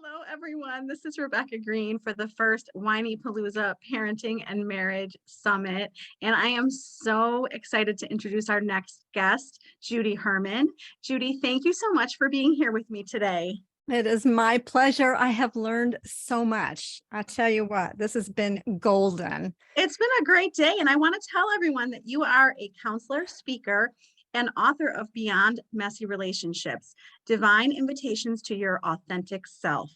Hello, everyone. This is Rebecca Green for the first Whinypaluza Parenting and Marriage Summit. And I am so excited to introduce our next guest, Judy Herman. Judy, thank you so much for being here with me today. It is my pleasure. I have learned so much. I tell you what, this has been golden. It's been a great day. And I want to tell everyone that you are a counselor, speaker, and author of Beyond Messy Relationships, Divine Invitations to Your Authentic Self.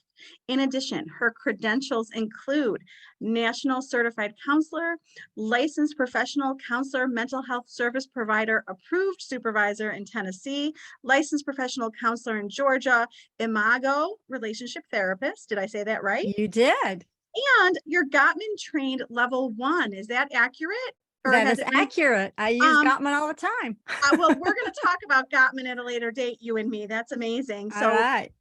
In addition, her credentials include National Certified Counselor, Licensed Professional Counselor, Mental Health Service Provider, Approved Supervisor in Tennessee, Licensed Professional Counselor in Georgia, Imago Relationship Therapist. Did I say that right? You did. And you're Gottman trained level 1. Is that accurate? That is accurate. I use Gottman all the time. Well, we're going to talk about Gottman at a later date, you and me. That's amazing. So, all right.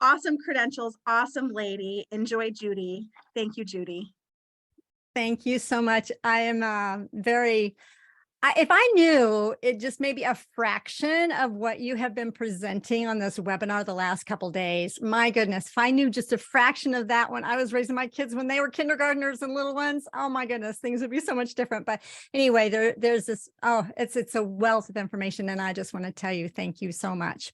Awesome credentials, awesome lady. Enjoy Judy. Thank you, Judy. Thank you so much. I am if I knew it just maybe a fraction of what you have been presenting on this webinar the last couple of days, my goodness, if I knew just a fraction of that when I was raising my kids when they were kindergartners and little ones, oh my goodness, things would be so much different. But anyway, there's this, it's a wealth of information. And I just want to tell you, thank you so much.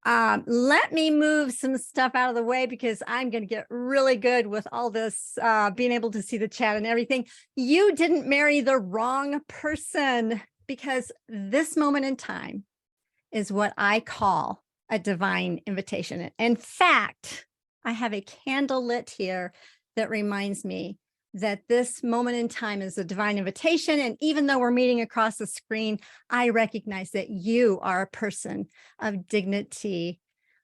Let me move some stuff out of the way because I'm going to get really good with all this, being able to see the chat and everything. You didn't marry the wrong person, because this moment in time is what I call a divine invitation. In fact, I have a candle lit here that reminds me that this moment in time is a divine invitation. And even though we're meeting across the screen, I recognize that you are a person of dignity,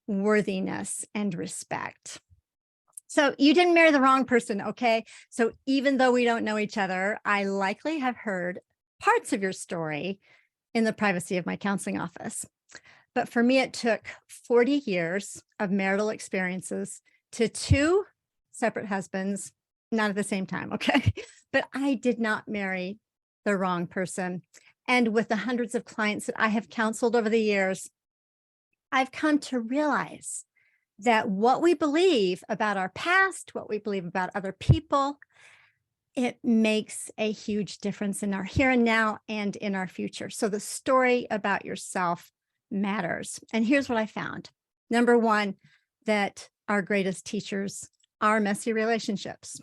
worthiness, and respect. So you didn't marry the wrong person, okay? So even though we don't know each other, I likely have heard parts of your story in the privacy of my counseling office. But for me, it took 40 years of marital experiences to 2 separate husbands, not at the same time, okay? But I did not marry the wrong person. And with the hundreds of clients that I have counseled over the years, I've come to realize that what we believe about our past, what we believe about other people, it makes a huge difference in our here and now and in our future. So the story about yourself matters. And here's what I found. Number one, that our greatest teachers are messy relationships.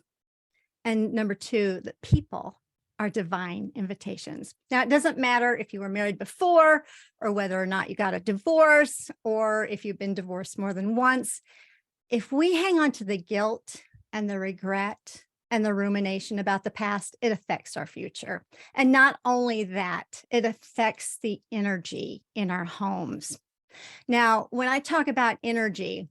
And number 2, that people are divine invitations. Now, it doesn't matter if you were married before or whether or not you got a divorce or if you've been divorced more than once. If we hang on to the guilt and the regret and the rumination about the past, it affects our future. And not only that, it affects the energy in our homes. Now, when I talk about energy,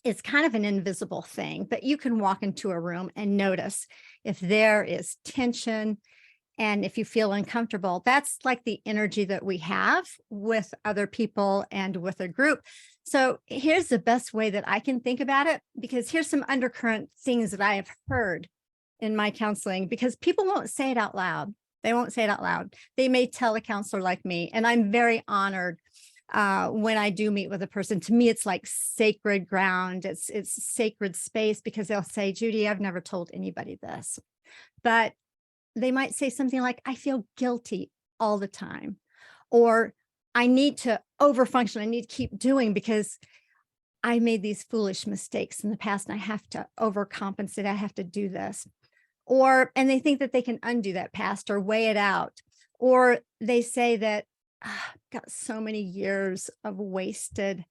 it's kind of an invisible thing, but you can walk into a room and notice if there is tension and if you feel uncomfortable. That's like the energy that we have with other people and with a group. So here's the best way that I can think about it, because here's some undercurrent things that I have heard in my counseling, because people won't say it out loud. They won't say it out loud. They may tell a counselor like me, and I'm very honored when I do meet with a person. To me, it's like sacred ground. It's sacred space, because they'll say, Judy, I've never told anybody this, but they might say something like, I feel guilty all the time, or I need to overfunction. I need to keep doing because I made these foolish mistakes in the past and I have to overcompensate. I have to do this. And they think that they can undo that past or weigh it out. Or they say that, got so many years of wasted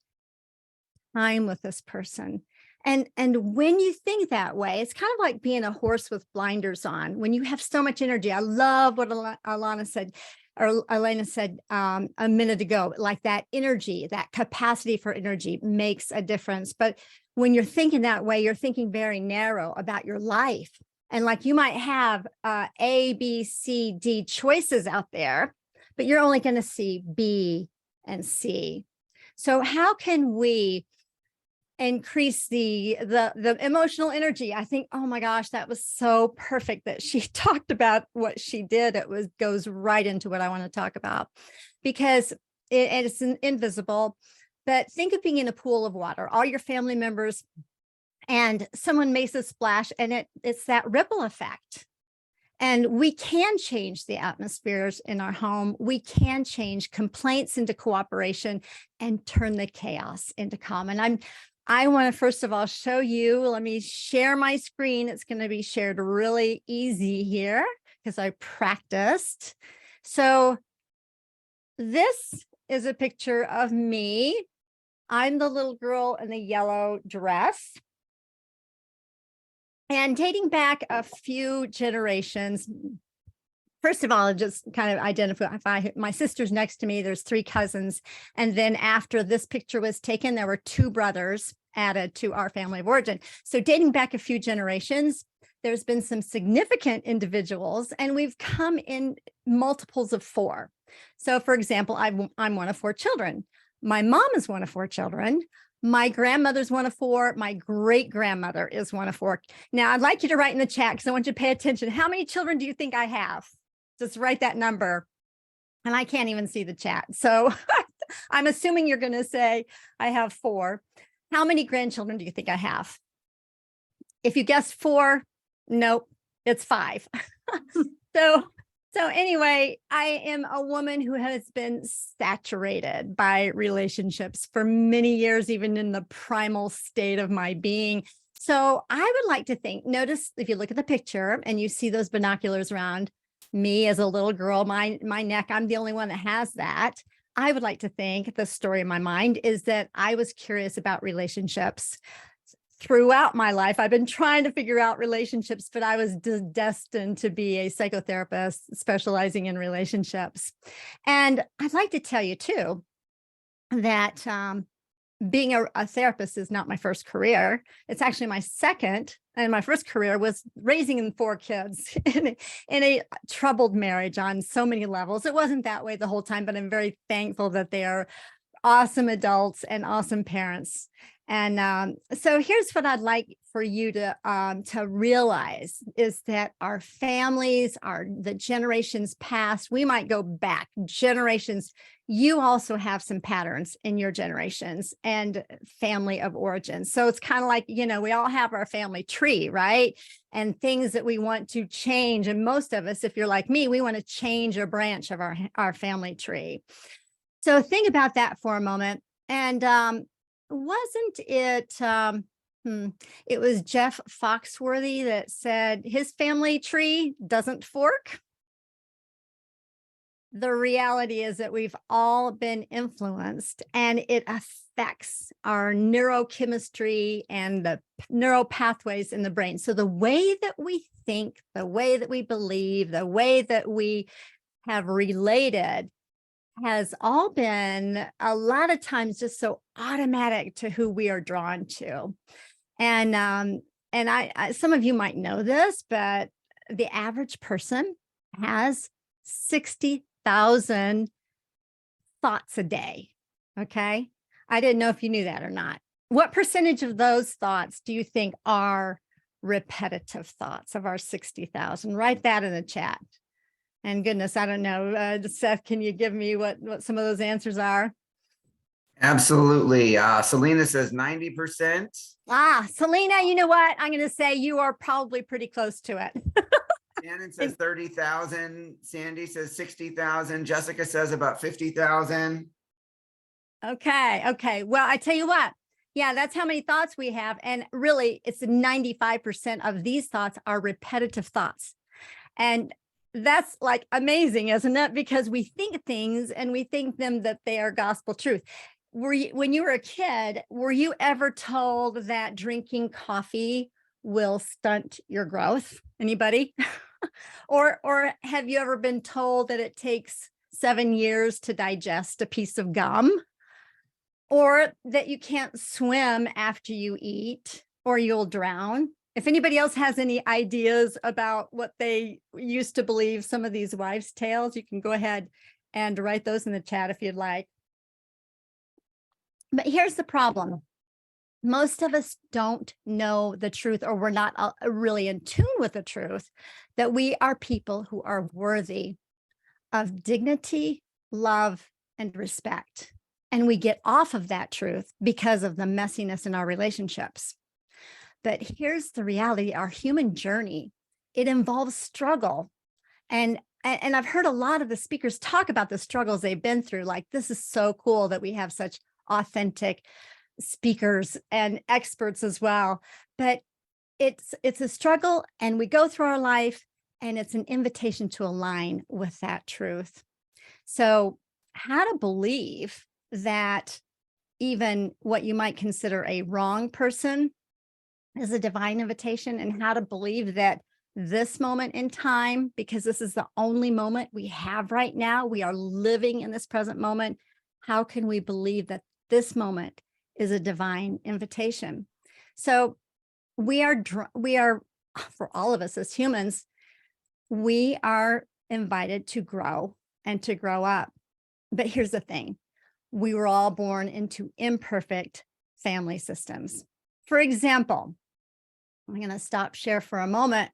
time with this person. And when you think that way, it's kind of like being a horse with blinders on. When you have so much energy, I love what Elena said a minute ago, like that energy, that capacity for energy makes a difference. But when you're thinking that way, you're thinking very narrow about your life. And like you might have A, B, C, D choices out there, but you're only going to see B and C. So how can we increase the emotional energy? I think, oh my gosh, that was so perfect that she talked about what she did. Goes right into what I want to talk about, because it's invisible. But think of being in a pool of water, all your family members, and someone makes a splash, and it's that ripple effect. And we can change the atmospheres in our home. We can change complaints into cooperation and turn the chaos into calm. And I want to first of all show you, let me share my screen. It's going to be shared really easy here because I practiced. So this is a picture of me. I'm the little girl in the yellow dress. And dating back a few generations, first of all, just kind of identify my sister's next to me. There's 3 cousins. And then after this picture was taken, there were 2 brothers added to our family of origin. So dating back a few generations, there's been some significant individuals, and we've come in multiples of 4. So for example, I'm one of 4 children. My mom is one of 4 children. My grandmother's one of 4. My great-grandmother is one of 4. Now, I'd like you to write in the chat because I want you to pay attention. How many children do you think I have? Just write that number. And I can't even see the chat. So I'm assuming you're going to say I have 4. How many grandchildren do you think I have? If you guessed 4, nope, it's 5. So anyway, I am a woman who has been saturated by relationships for many years, even in the primal state of my being. So I would like to think, notice if you look at the picture and you see those binoculars around me as a little girl, my neck, I'm the only one that has that. I would like to think the story in my mind is that I was curious about relationships. Throughout my life, I've been trying to figure out relationships, but I was destined to be a psychotherapist specializing in relationships. And I'd like to tell you too, that being a therapist is not my first career. It's actually my second. And my first career was raising 4 kids in a troubled marriage on so many levels. It wasn't that way the whole time, but I'm very thankful that they are awesome adults and awesome parents. And so here's what I'd like for you to realize is that our families, the generations past, we might go back generations. You also have some patterns in your generations and family of origin. So it's kind of like, we all have our family tree, right? And things that we want to change. And most of us, if you're like me, we want to change a branch of our family tree. So think about that for a moment. And wasn't it, it was Jeff Foxworthy that said his family tree doesn't fork? The reality is that we've all been influenced, and it affects our neurochemistry and the neural pathways in the brain. So the way that we think, the way that we believe, the way that we have related has all been a lot of times just so automatic to who we are drawn to. And I some of you might know this, but the average person has 60,000 thoughts a day. Okay. I didn't know if you knew that or not. What percentage of those thoughts do you think are repetitive thoughts of our 60,000? Write that in the chat. And goodness, I don't know, Seth, can you give me what some of those answers are? Absolutely. Selena says 90%. Selena, you know what? I'm going to say you are probably pretty close to it. Shannon says 30,000. Sandy says 60,000. Jessica says about 50,000. Okay. Well, I tell you what. Yeah, that's how many thoughts we have. And really, it's 95% of these thoughts are repetitive thoughts. And that's like amazing, isn't it? Because we think things and we think them that they are gospel truth. When you were a kid, were you ever told that drinking coffee will stunt your growth? Anybody? or have you ever been told that it takes 7 years to digest a piece of gum? Or that you can't swim after you eat or you'll drown? If anybody else has any ideas about what they used to believe, some of these wives' tales, you can go ahead and write those in the chat if you'd like. But here's the problem. Most of us don't know the truth, or we're not really in tune with the truth, that we are people who are worthy of dignity, love, and respect. and we get off of that truth because of the messiness in our relationships. But here's the reality, our human journey, it involves struggle. And I've heard a lot of the speakers talk about the struggles they've been through. Like, this is so cool that we have such authentic speakers and experts as well. But it's a struggle, and we go through our life, and it's an invitation to align with that truth. So how to believe that even what you might consider a wrong person is a divine invitation, and how to believe that this moment in time, because this is the only moment we have right now, we are living in this present moment. How can we believe that this moment is a divine invitation? So we are, for all of us as humans, we are invited to grow and to grow up. But here's the thing. We were all born into imperfect family systems. For example, I'm going to stop share for a moment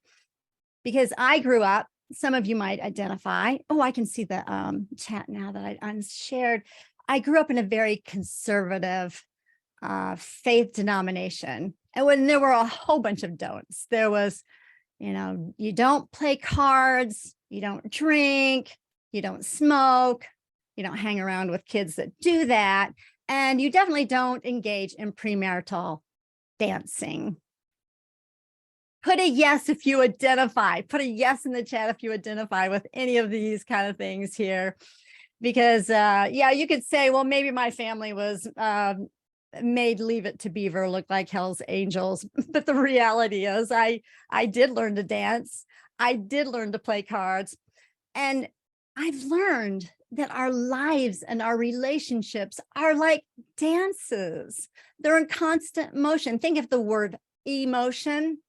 because I grew up, some of you might identify. Oh, I can see the chat now that I unshared. I grew up in a very conservative faith denomination. And when there were a whole bunch of don'ts, there was, you don't play cards, you don't drink, you don't smoke, you don't hang around with kids that do that, and you definitely don't engage in premarital dancing. Put a yes if you identify. Put a yes in the chat if you identify with any of these kind of things here. Because, yeah, you could say, well, maybe my family was made Leave It to Beaver look like Hell's Angels. But the reality is I did learn to dance. I did learn to play cards. And I've learned that our lives and our relationships are like dances. They're in constant motion. Think of the word emotion,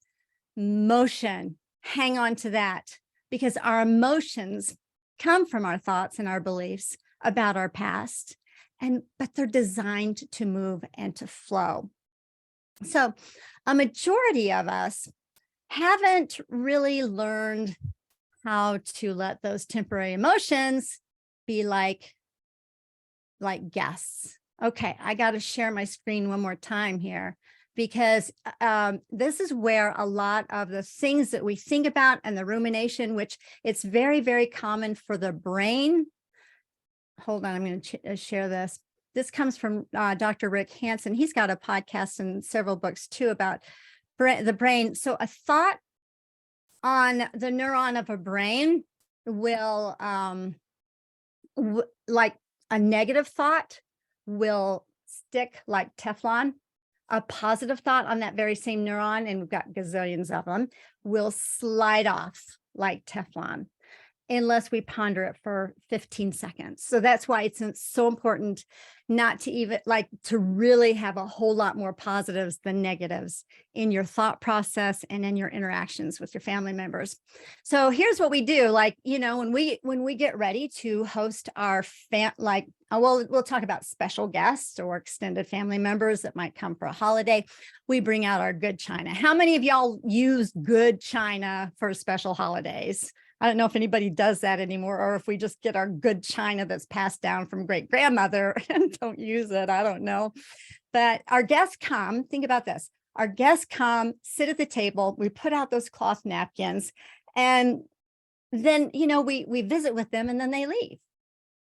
motion. Hang on to that, because our emotions come from our thoughts and our beliefs about our past, but they're designed to move and to flow. So a majority of us haven't really learned how to let those temporary emotions be like guests. Okay, I got to share my screen one more time here, because this is where a lot of the things that we think about and the rumination, which it's very, very common for the brain. Hold on, I'm going to share this. This comes from Dr. Rick Hansen. He's got a podcast and several books too about the brain. So a thought on the neuron of a brain will, like a negative thought will stick like Teflon. A positive thought on that very same neuron, and we've got gazillions of them, will slide off like Teflon unless we ponder it for 15 seconds. So that's why it's so important not to even to really have a whole lot more positives than negatives in your thought process and in your interactions with your family members. So here's what we do. When we get ready to host our we'll talk about special guests or extended family members that might come for a holiday. We bring out our good china. How many of y'all use good china for special holidays? I don't know if anybody does that anymore, or if we just get our good china that's passed down from great grandmother and don't use it. I don't know. But our guests come, think about this. Our guests come, sit at the table, we put out those cloth napkins, and then, we visit with them, and then they leave.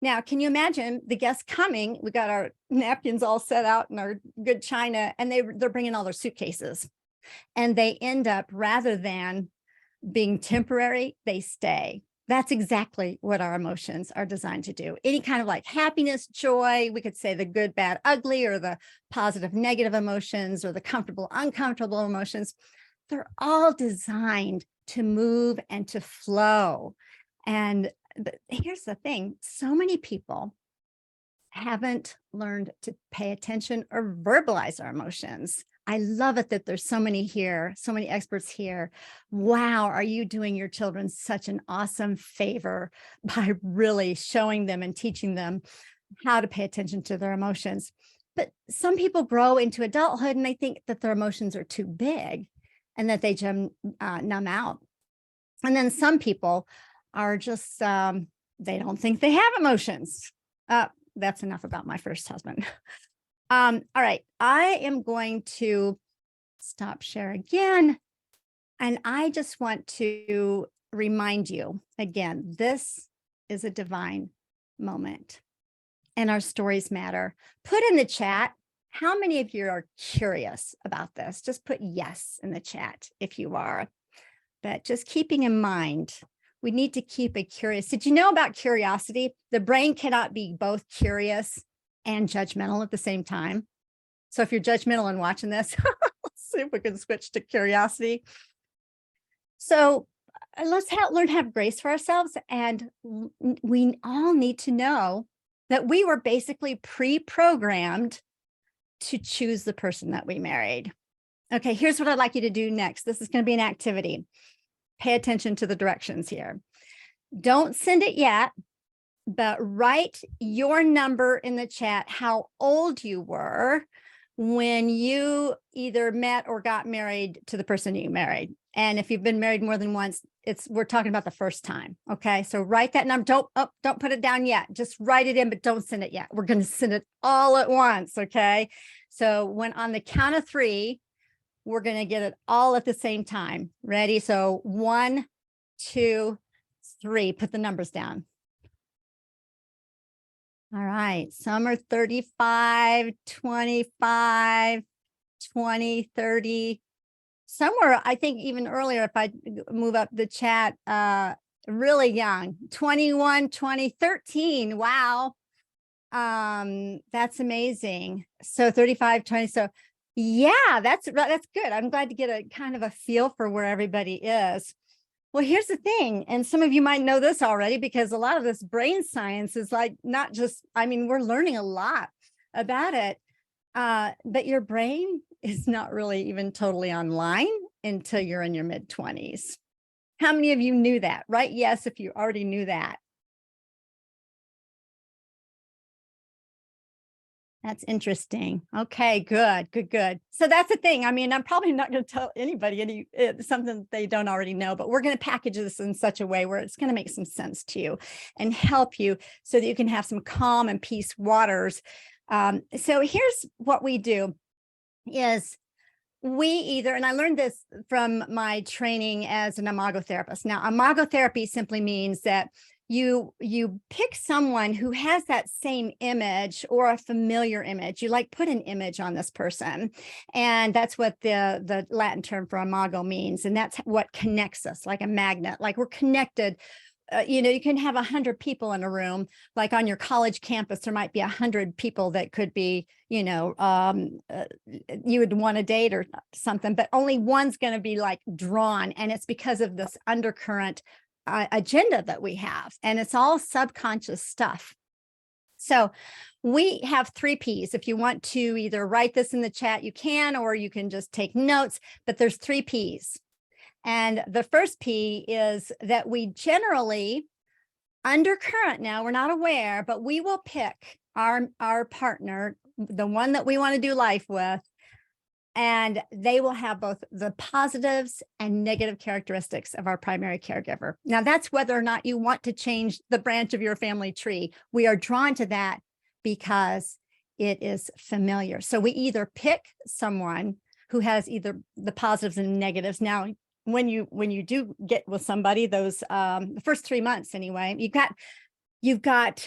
Now, can you imagine the guests coming? We got our napkins all set out and our good china, and they're bringing all their suitcases, and they end up, rather than being temporary, they stay. That's exactly what our emotions are designed to do. Any kind of happiness, joy, we could say the good, bad, ugly, or the positive, negative emotions, or the comfortable, uncomfortable emotions. They're all designed to move and to flow. And here's the thing. So many people haven't learned to pay attention or verbalize our emotions. I love it that there's so many here, so many experts here. Wow, are you doing your children such an awesome favor by really showing them and teaching them how to pay attention to their emotions. But some people grow into adulthood and they think that their emotions are too big and that they numb out. And then some people are just, they don't think they have emotions. that's enough about my first husband. All right, I am going to stop share again. And I just want to remind you again, this is a divine moment and our stories matter. Put in the chat, how many of you are curious about this? Just put yes in the chat if you are. But just keeping in mind, we need to keep it curious. Did you know about curiosity? The brain cannot be both curious and judgmental at the same time. So if you're judgmental and watching this, let's see if we can switch to curiosity. So let's learn to have grace for ourselves. And we all need to know that we were basically pre-programmed to choose the person that we married. Okay, here's what I'd like you to do next. This is going to be an activity. Pay attention to the directions here. Don't send it yet, but write your number in the chat, how old you were when you either met or got married to the person you married. And if you've been married more than once, we're talking about the first time. Okay, so write that number. Don't put it down yet. Just write it in, but don't send it yet. We're going to send it all at once. Okay, so when on the count of 3, we're going to get it all at the same time. Ready? So 1, 2, 3. Put the numbers down. All right. Some are 35, 25, 20, 30. Some were, I think, even earlier, if I move up the chat, really young, 21, 20, 13. Wow. That's amazing. So 35, 20. So yeah, that's good. I'm glad to get a kind of a feel for where everybody is. Well, here's the thing, and some of you might know this already because a lot of this brain science is like not just, I mean, we're learning a lot about it, but your brain is not really even totally online until you're in your mid-20s. How many of you knew that? Right? Yes, if you already knew that. That's interesting. Okay, good. So that's the thing. I mean, I'm probably not going to tell anybody something that they don't already know, but we're going to package this in such a way where it's going to make some sense to you and help you so that you can have some calm and peace waters. So here's what we do is we either, and I learned this from my training as an imago therapist. Now, imago therapy simply means that you pick someone who has that same image or a familiar image. You like put an image on this person. And that's what the Latin term for imago means. And that's what connects us like a magnet, like we're connected. You can have 100 people in a room, like on your college campus, there might be 100 people that could be, you would want to date or something, but only one's going to be like drawn. And it's because of this undercurrent agenda that we have, and it's all subconscious stuff. So we have 3 P's. If you want to either write this in the chat, you can, or you can just take notes, but there's 3 P's. And the first P is that we generally, undercurrent now, we're not aware, but we will pick our partner, the one that we want to do life with, and they will have both the positives and negative characteristics of our primary caregiver. Now, that's whether or not you want to change the branch of your family tree. We are drawn to that because it is familiar. So we either pick someone who has either the positives and negatives. Now, when you do get with somebody, those the first 3 months anyway, you've got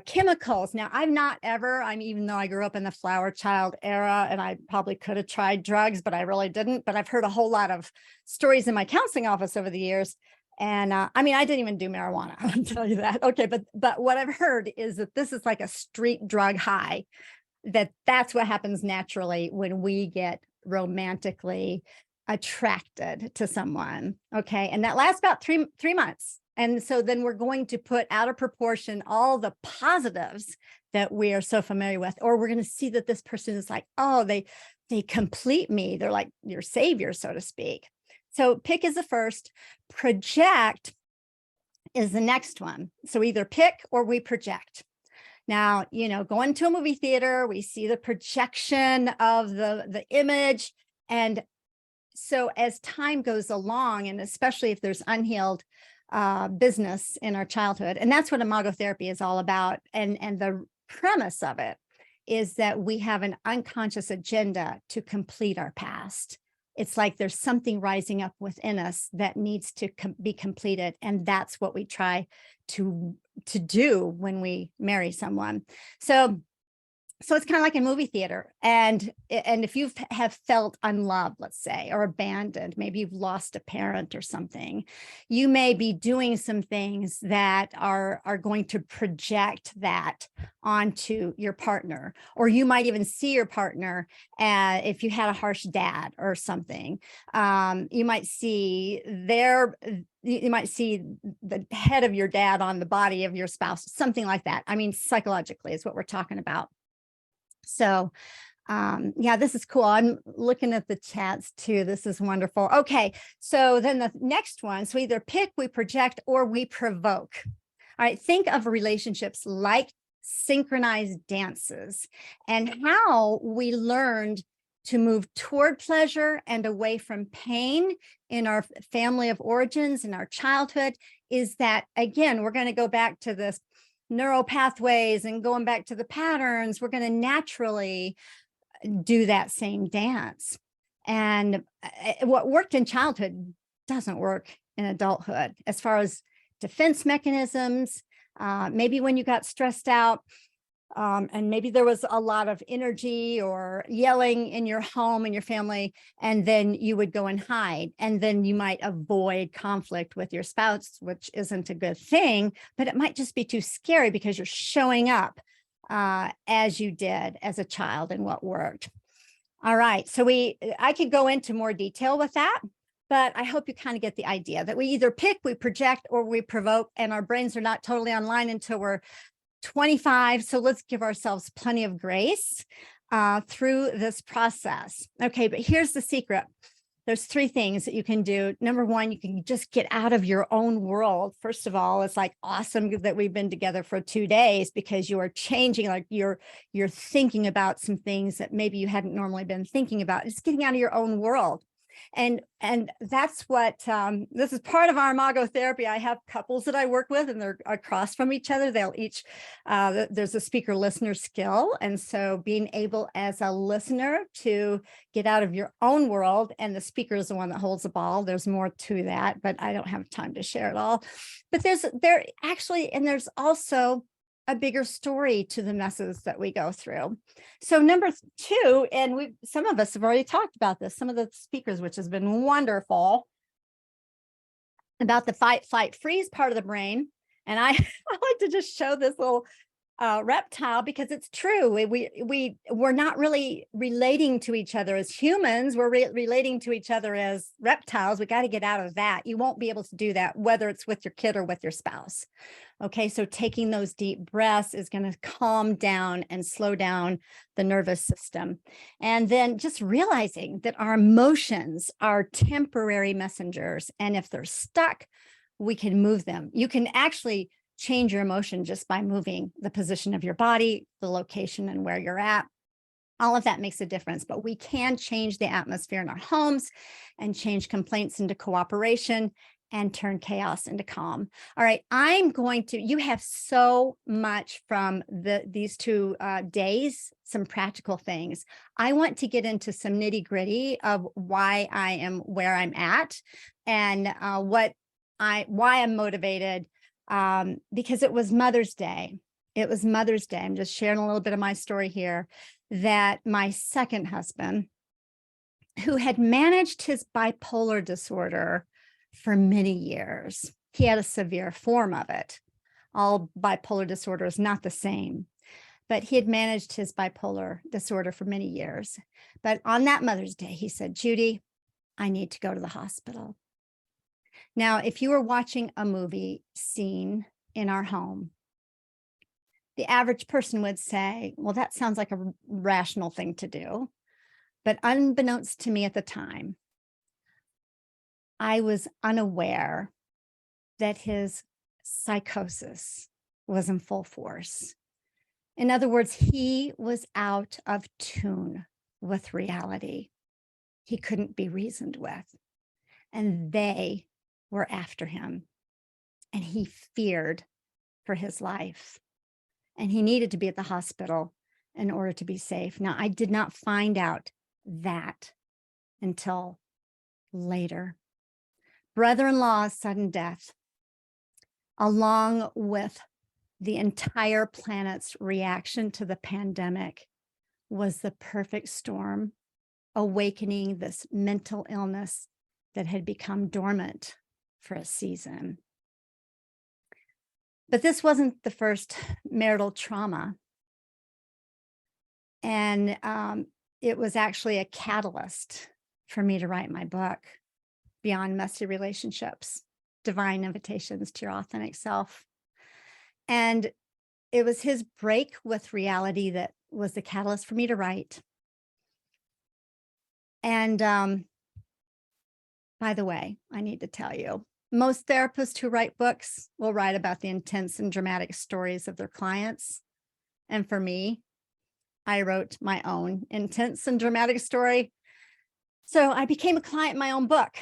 chemicals. Now, I've not ever, even though I grew up in the flower child era and I probably could have tried drugs, but I really didn't. But I've heard a whole lot of stories in my counseling office over the years. And I didn't even do marijuana, I'll tell you that. Okay, but what I've heard is that this is like a street drug high, that's what happens naturally when we get romantically attracted to someone. Okay, and that lasts about three months. And so then we're going to put out of proportion all the positives that we are so familiar with, or we're going to see that this person is like, oh, they complete me. They're like your savior, so to speak. So pick is the first, project is the next one. So either pick or we project. Now, going to a movie theater, we see the projection of the image. And so as time goes along, and especially if there's unhealed business in our childhood, and that's what imago therapy is all about, and the premise of it is that we have an unconscious agenda to complete our past. It's like there's something rising up within us that needs to be completed. And that's what we try to do when we marry someone. So it's kind of like a movie theater. And if you have felt unloved, let's say, or abandoned, maybe you've lost a parent or something, you may be doing some things that are going to project that onto your partner. Or you might even see your partner if you had a harsh dad or something. You might see the head of your dad on the body of your spouse, something like that. I mean, psychologically is what we're talking about. So, yeah, this is cool. I'm looking at the chats too. This is wonderful. Okay, so then the next one, so either pick, we project, or we provoke. All right, think of relationships like synchronized dances and how we learned to move toward pleasure and away from pain in our family of origins, in our childhood, is that, again, we're going to go back to this neural pathways and going back to the patterns. We're going to naturally do that same dance. And what worked in childhood doesn't work in adulthood as far as defense mechanisms. Maybe when you got stressed out, and maybe there was a lot of energy or yelling in your home and your family, and then you would go and hide, and then you might avoid conflict with your spouse, which isn't a good thing, but it might just be too scary because you're showing up as you did as a child and what worked. All right, so I could go into more detail with that, but I hope you kind of get the idea that we either pick, we project, or we provoke, and our brains are not totally online until we're 25. So let's give ourselves plenty of grace through this process. Okay, but here's the secret. There's 3 things that you can do. Number 1, you can just get out of your own world. First of all, it's like awesome that we've been together for 2 days because you are changing, like you're thinking about some things that maybe you hadn't normally been thinking about. It's getting out of your own world. And that's what, this is part of our Imago therapy. I have couples that I work with and they're across from each other. They'll each, there's a speaker listener skill. And so being able as a listener to get out of your own world, and the speaker is the one that holds the ball. There's more to that, but I don't have time to share it all. But there's also a bigger story to the messes that we go through. So number 2, and some of us have already talked about this, some of the speakers, which has been wonderful, about the fight, flight, freeze part of the brain. And I like to just show this little reptile because it's true. We're not really relating to each other as humans. We're relating to each other as reptiles. We got to get out of that. You won't be able to do that, whether it's with your kid or with your spouse. Okay, so taking those deep breaths is going to calm down and slow down the nervous system. And then just realizing that our emotions are temporary messengers. And if they're stuck, we can move them. You can actually change your emotion just by moving the position of your body, the location, and where you're at. All of that makes a difference, but we can change the atmosphere in our homes and change complaints into cooperation and turn chaos into calm. All right, you have so much from these 2 days, some practical things. I want to get into some nitty gritty of why I am where I'm at and why I'm motivated. Because it was Mother's Day. It was Mother's Day. I'm just sharing a little bit of my story here, that my second husband, who had managed his bipolar disorder for many years, he had a severe form of it. All bipolar disorder is not the same, but he had managed his bipolar disorder for many years. But on that Mother's Day, he said, "Judy, I need to go to the hospital." Now, if you were watching a movie scene in our home, the average person would say, well, that sounds like a rational thing to do. But unbeknownst to me at the time, I was unaware that his psychosis was in full force. In other words, he was out of tune with reality. He couldn't be reasoned with. And they were after him, and he feared for his life. and he needed to be at the hospital in order to be safe. Now, I did not find out that until later. Brother-in-law's sudden death, along with the entire planet's reaction to the pandemic, was the perfect storm, awakening this mental illness that had become dormant for a season. But this wasn't the first marital trauma. And it was actually a catalyst for me to write my book, Beyond Messy Relationships, Divine Invitations to Your Authentic Self. And it was his break with reality that was the catalyst for me to write. And by the way, I need to tell you, most therapists who write books will write about the intense and dramatic stories of their clients. And for me, I wrote my own intense and dramatic story. So I became a client in my own book.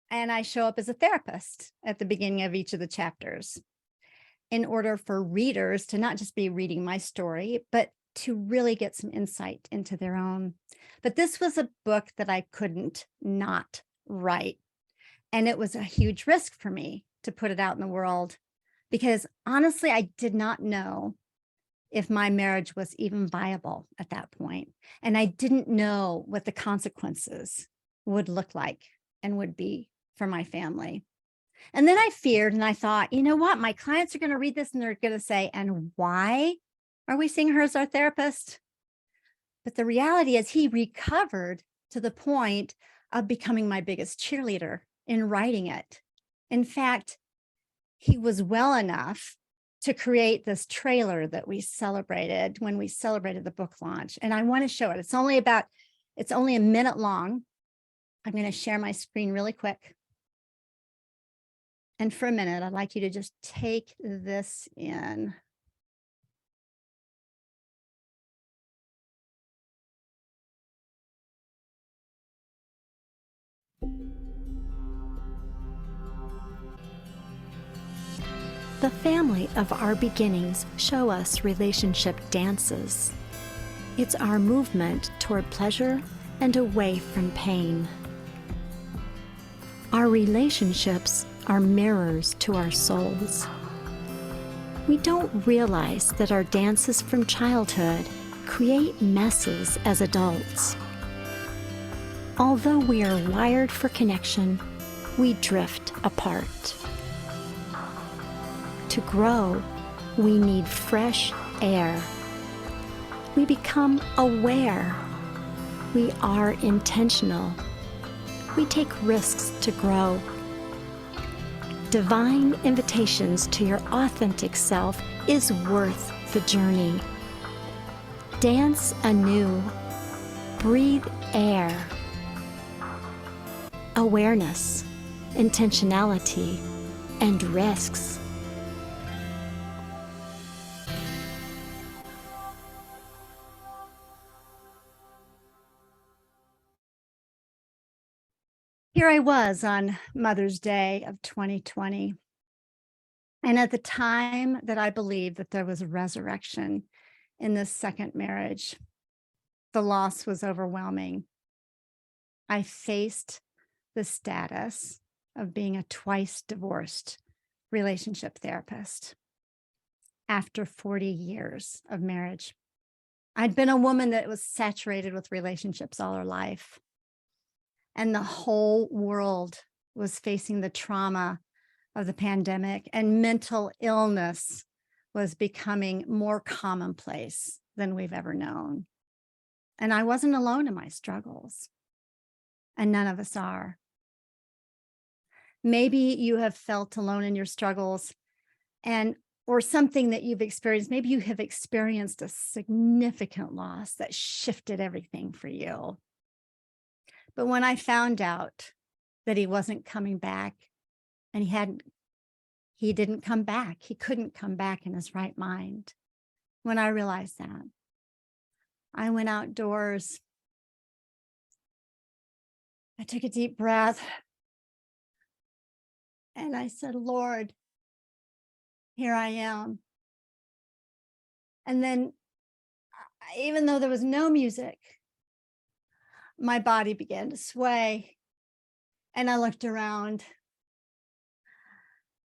And I show up as a therapist at the beginning of each of the chapters in order for readers to not just be reading my story, but to really get some insight into their own. But this was a book that I couldn't not write. And it was a huge risk for me to put it out in the world because honestly, I did not know if my marriage was even viable at that point. And I didn't know what the consequences would look like and would be for my family. And then I feared and I thought, you know what? My clients are going to read this and they're going to say, and why are we seeing her as our therapist? But the reality is he recovered to the point of becoming my biggest cheerleader in writing it. In fact, he was well enough to create this trailer that we celebrated when we celebrated the book launch. And I want to show it. It's only a minute long. I'm going to share my screen really quick. And for a minute, I'd like you to just take this in. The family of our beginnings show us relationship dances. It's our movement toward pleasure and away from pain. Our relationships are mirrors to our souls. We don't realize that our dances from childhood create messes as adults. Although we are wired for connection, we drift apart. To grow, we need fresh air. We become aware. We are intentional. We take risks to grow. Divine Invitations to Your Authentic Self is worth the journey. Dance anew. Breathe air. Awareness, intentionality, and risks. Here I was on Mother's Day of 2020. And at the time that I believed that there was a resurrection in this second marriage, the loss was overwhelming. I faced the status of being a twice divorced relationship therapist after 40 years of marriage. I'd been a woman that was saturated with relationships all her life. And the whole world was facing the trauma of the pandemic, and mental illness was becoming more commonplace than we've ever known. And I wasn't alone in my struggles, and none of us are. Maybe you have felt alone in your struggles or something that you've experienced. Maybe you have experienced a significant loss that shifted everything for you. But when I found out that he wasn't coming back, and he didn't come back, he couldn't come back in his right mind. When I realized that, I went outdoors. I took a deep breath. And I said, Lord, here I am. And then even though there was no music, my body began to sway. And I looked around,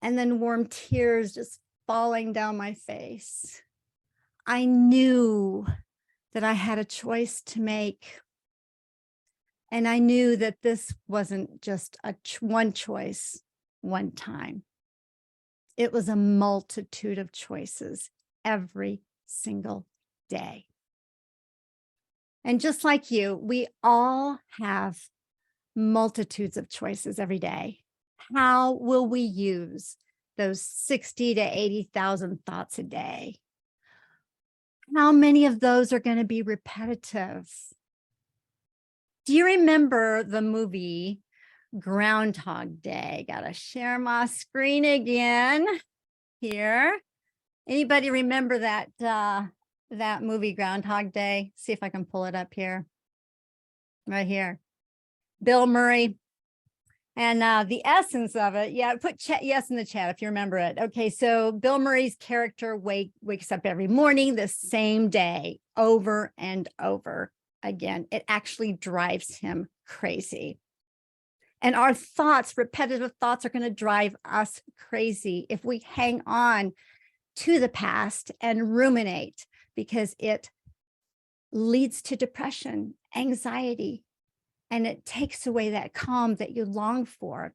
and then warm tears just falling down my face. I knew that I had a choice to make. And I knew that this wasn't just one choice, one time. It was a multitude of choices every single day. And just like you, we all have multitudes of choices every day. How will we use those 60 to 80,000 thoughts a day? How many of those are going to be repetitive? Do you remember the movie Groundhog Day? Gotta share my screen again here. Anybody remember that that movie Groundhog Day? See if I can pull it up here. Right here. Bill Murray. And the essence of it, yeah, put yes in the chat if you remember it. Okay, so Bill Murray's character wakes up every morning the same day over and over again. It actually drives him crazy. And our thoughts, repetitive thoughts, are going to drive us crazy if we hang on to the past and ruminate, because it leads to depression, anxiety, and it takes away that calm that you long for.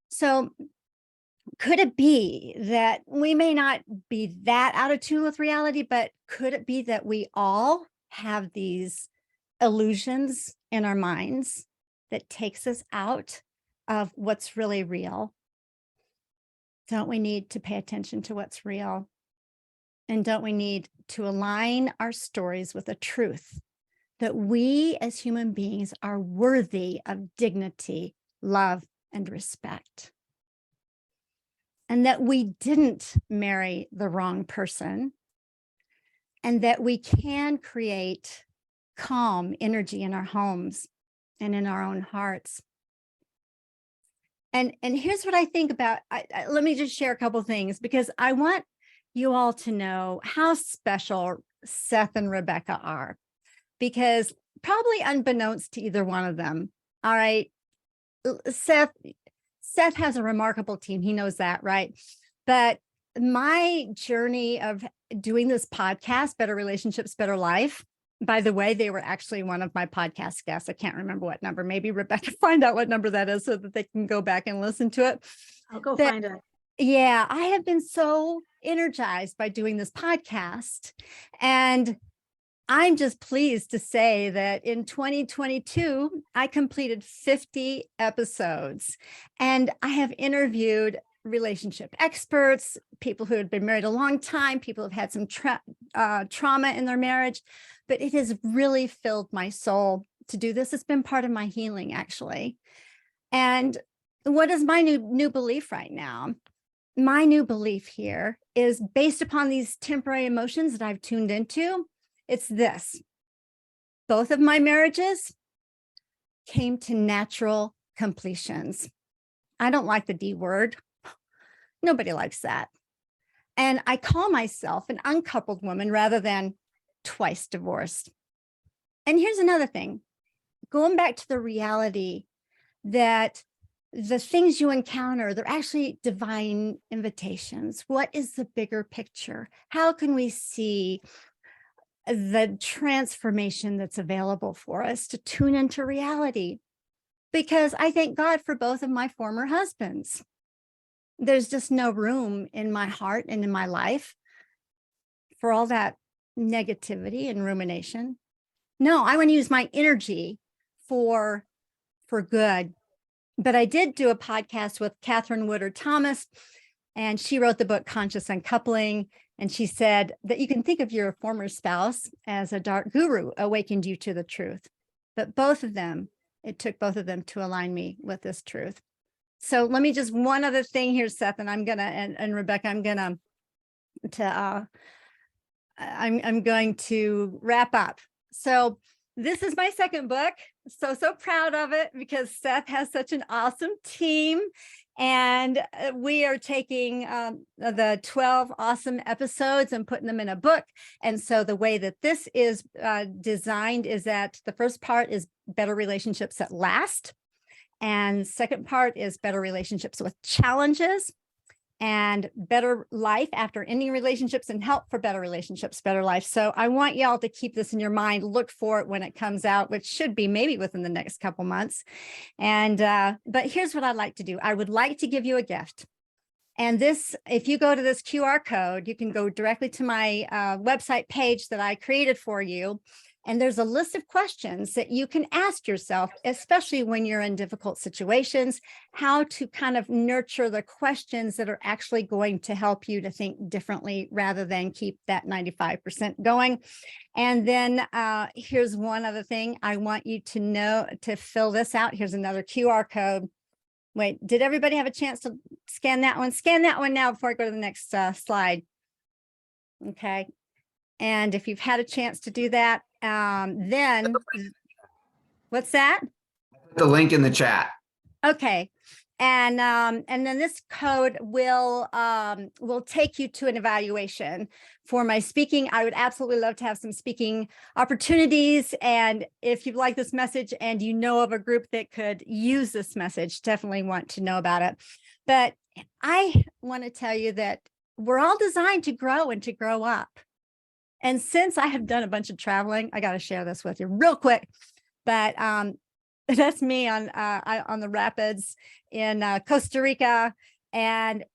So could it be that we may not be that out of tune with reality, but could it be that we all have these illusions in our minds that takes us out of what's really real? Don't we need to pay attention to what's real? And don't we need to align our stories with the truth that we as human beings are worthy of dignity, love, and respect? And that we didn't marry the wrong person, and that we can create calm energy in our homes and in our own hearts. And here's what I think about. Let me just share a couple things, because I want you all to know how special Seth and Rebecca are, because probably unbeknownst to either one of them. All right, Seth has a remarkable team. He knows that, right? But my journey of doing this podcast, Better Relationships, Better Life, by the way, they were actually one of my podcast guests. I can't remember what number. Maybe Rebecca find out what number that is so that they can go back and listen to it. I'll go find it. Yeah, I have been so energized by doing this podcast. And I'm just pleased to say that in 2022, I completed 50 episodes, and I have interviewed relationship experts, people who had been married a long time, people who have had some trauma in their marriage, but it has really filled my soul to do this. It's been part of my healing, actually. And what is my new belief right now? My new belief here is based upon these temporary emotions that I've tuned into. It's this: both of my marriages came to natural completions. I don't like the D word. Nobody likes that. And I call myself an uncoupled woman rather than twice divorced. And here's another thing, going back to the reality that the things you encounter, they're actually divine invitations. What is the bigger picture? How can we see the transformation that's available for us to tune into reality? Because I thank God for both of my former husbands. There's just no room in my heart and in my life for all that negativity and rumination. No, I want to use my energy for good. But I did do a podcast with Catherine Woodard Thomas, and she wrote the book Conscious Uncoupling. And she said that you can think of your former spouse as a dark guru awakened you to the truth. But both of them, it took both of them to align me with this truth. So let me just, one other thing here, Seth, and I'm gonna, and Rebecca, I'm going to wrap up. So this is my second book. So proud of it because Seth has such an awesome team. And we are taking the 12 awesome episodes and putting them in a book. And so the way that this is designed is that the first part is better relationships that last. And second part is better relationships with challenges. And better life after ending relationships and help for better relationships, better life. So I want y'all to keep this in your mind, look for it when it comes out, which should be maybe within the next couple months. And, but here's what I'd like to do. I would like to give you a gift. And this, if you go to this QR code, you can go directly to my website page that I created for you. And there's a list of questions that you can ask yourself, especially when you're in difficult situations, how to kind of nurture the questions that are actually going to help you to think differently rather than keep that 95% going. And then here's one other thing I want you to know to fill this out. Here's another QR code. Wait, did everybody have a chance to scan that one? Scan that one now before I go to the next slide. Okay. And if you've had a chance to do that, then what's that? Put the link in the chat. Okay. And then this code will take you to an evaluation for my speaking. I would absolutely love to have some speaking opportunities. And if you like this message and you know of a group that could use this message, definitely want to know about it. But I want to tell you that we're all designed to grow and to grow up. And since I have done a bunch of traveling, I got to share this with you real quick. But that's me on the rapids in Costa Rica, and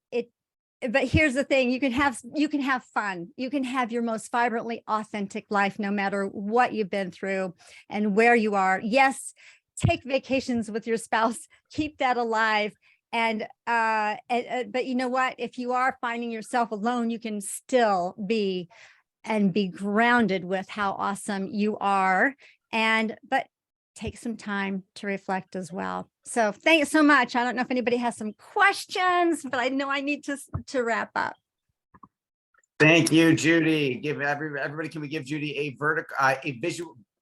but here's the thing: you can have fun. You can have your most vibrantly authentic life, no matter what you've been through and where you are. Yes, take vacations with your spouse. Keep that alive. And but you know what? If you are finding yourself alone, you can still be grounded with how awesome you are. But take some time to reflect as well. So thank you so much. I don't know if anybody has some questions, but I know I need to wrap up. Thank you, Judy. Give everybody, can we give Judy a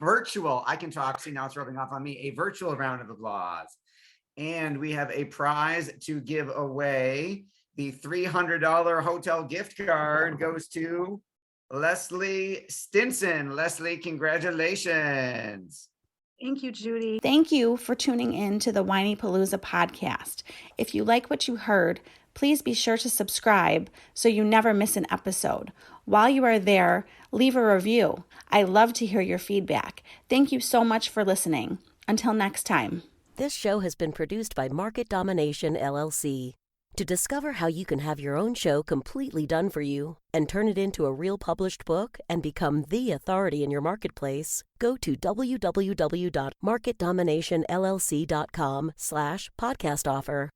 virtual, I can talk, see now it's rubbing off on me, a virtual round of applause. And we have a prize to give away. The $300 hotel gift card goes to Leslie Stinson. Leslie, congratulations. Thank you, Judy. Thank you for tuning in to the Whinypaluza podcast. If you like what you heard, please be sure to subscribe so you never miss an episode. While you are there, leave a review. I love to hear your feedback. Thank you so much for listening. Until next time. This show has been produced by Market Domination, LLC. To discover how you can have your own show completely done for you and turn it into a real published book and become the authority in your marketplace, go to www.marketdominationllc.com/podcast offer.